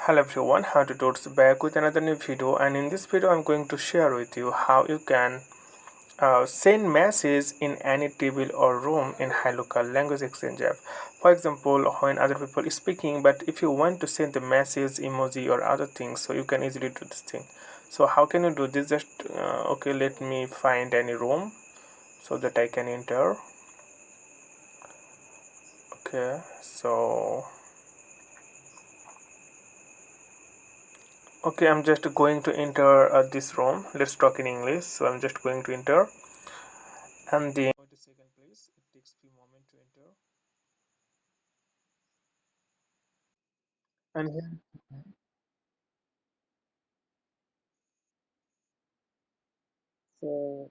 Hello everyone, how to Totes back with another new video, and in this video I'm going to share with you how you can send messages in any table or room in Hilokal language exchange app. For example, when other people is speaking, but if you want to send the message, emoji or other things, so you can easily do this thing. So how can you do this? Just okay, let me find any room so that I can enter. Okay, so okay, I'm just going to enter this room. Let's talk in English. So I'm just going to enter, and the wait a second, please. It takes few moments to enter. And here, so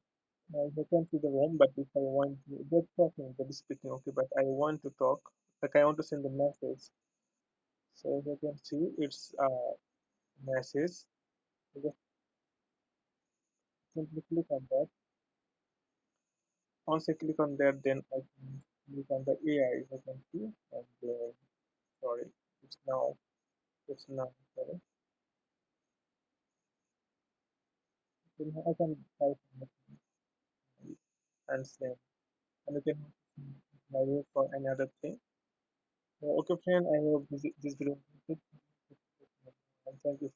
you can see the room. But if I want to, they're talking, they're speaking. Okay, but I want to talk. Like I want to send the message. So you can see it's message. You just simply click on that. Once I click on that, then I can click on the AI. As I can see, and sorry, it's now it's now sorry. Then I can type and send, and you can use for any other thing. Okay, friend, I hope this video. And thank you